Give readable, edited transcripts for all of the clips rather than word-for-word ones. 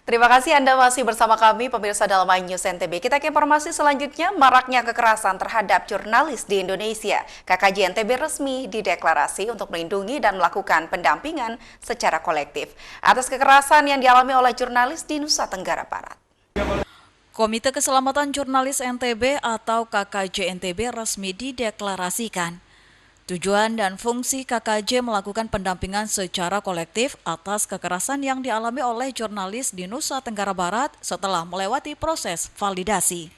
Terima kasih Anda masih bersama kami, pemirsa dalam iNews NTB. Kita ke informasi selanjutnya, maraknya kekerasan terhadap jurnalis di Indonesia. KKJ NTB resmi dideklarasi untuk melindungi dan melakukan pendampingan secara kolektif atas kekerasan yang dialami oleh jurnalis di Nusa Tenggara Barat. Komite Keselamatan Jurnalis NTB atau KKJ NTB resmi dideklarasikan. Tujuan dan fungsi KKJ melakukan pendampingan secara kolektif atas kekerasan yang dialami oleh jurnalis di Nusa Tenggara Barat setelah melewati proses validasi.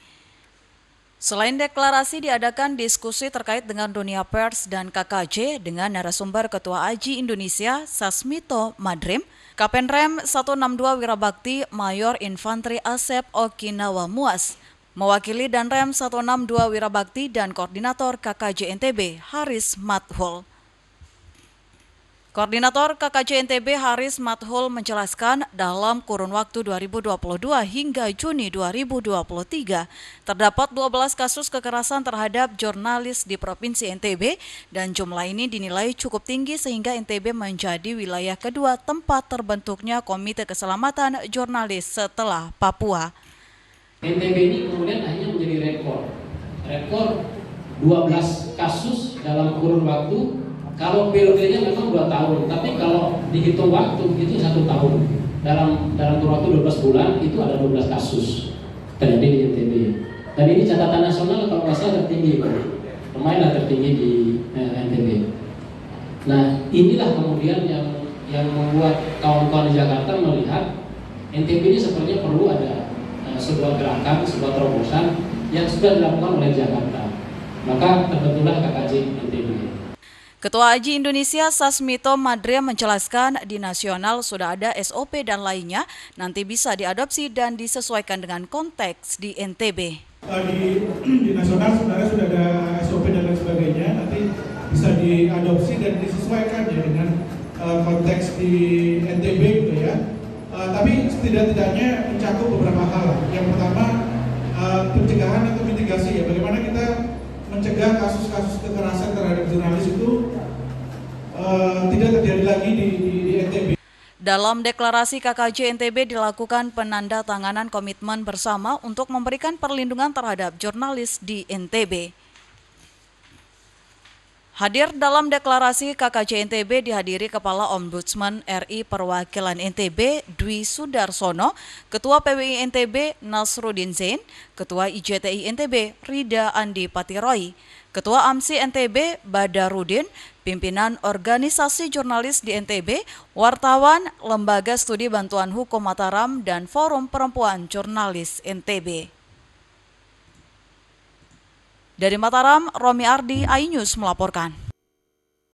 Selain deklarasi, diadakan diskusi terkait dengan dunia pers dan KKJ dengan narasumber Ketua AJI Indonesia Sasmito Madrim, Kapenrem 162 Wirabakti Mayor Infantri Asep Okinawa Muas, mewakili Danrem 162 Wirabakti dan Koordinator KKJ NTB Haris Mathul. Koordinator KKJ NTB Haris Mathul menjelaskan dalam kurun waktu 2022 hingga Juni 2023 terdapat 12 kasus kekerasan terhadap jurnalis di Provinsi NTB dan jumlah ini dinilai cukup tinggi sehingga NTB menjadi wilayah kedua tempat terbentuknya Komite Keselamatan Jurnalis setelah Papua. NTB ini kemudian hanya menjadi rekor 12 kasus dalam kurun waktu. Kalau periodenya memang 2 tahun, tapi kalau dihitung waktu itu 1 tahun. Dalam kurun waktu 12 bulan itu ada 12 kasus terjadi di NTB. Dan ini catatan nasional kalau nggak salah tertinggi, lumayan tertinggi di NTB. Nah, inilah kemudian yang membuat kawan-kawan di Jakarta melihat NTB ini sepertinya perlu ada sebuah gerakan, sebuah terobosan yang sudah dilakukan oleh Jakarta. Maka terbentuklah KKJ NTB. Ketua AJI Indonesia Sasmito Madrim menjelaskan di nasional sudah ada SOP dan lainnya nanti bisa diadopsi dan disesuaikan dengan konteks di NTB. Di nasional sebenarnya sudah ada SOP dan lain sebagainya, nanti bisa diadopsi dan disesuaikan ya dengan konteks di NTB gitu ya. Tapi setidak-tidaknya mencakup beberapa hal. Yang pertama pencegahan atau mitigasi ya, bagaimana kita mencegah kasus-kasus kekerasan terhadap jurnalis itu tidak terjadi lagi di NTB. Dalam deklarasi KKJ NTB dilakukan penandatanganan komitmen bersama untuk memberikan perlindungan terhadap jurnalis di NTB. Hadir dalam deklarasi KKJ NTB dihadiri Kepala Ombudsman RI Perwakilan NTB Dwi Sudarsono, Ketua PWI NTB Nasruddin Zain, Ketua IJTI NTB Rida Andi Patiroy, Ketua AMSI NTB Badarudin, pimpinan organisasi jurnalis di NTB, wartawan, Lembaga Studi Bantuan Hukum Mataram, dan Forum Perempuan Jurnalis NTB. Dari Mataram, Romi Ardi, iNews melaporkan.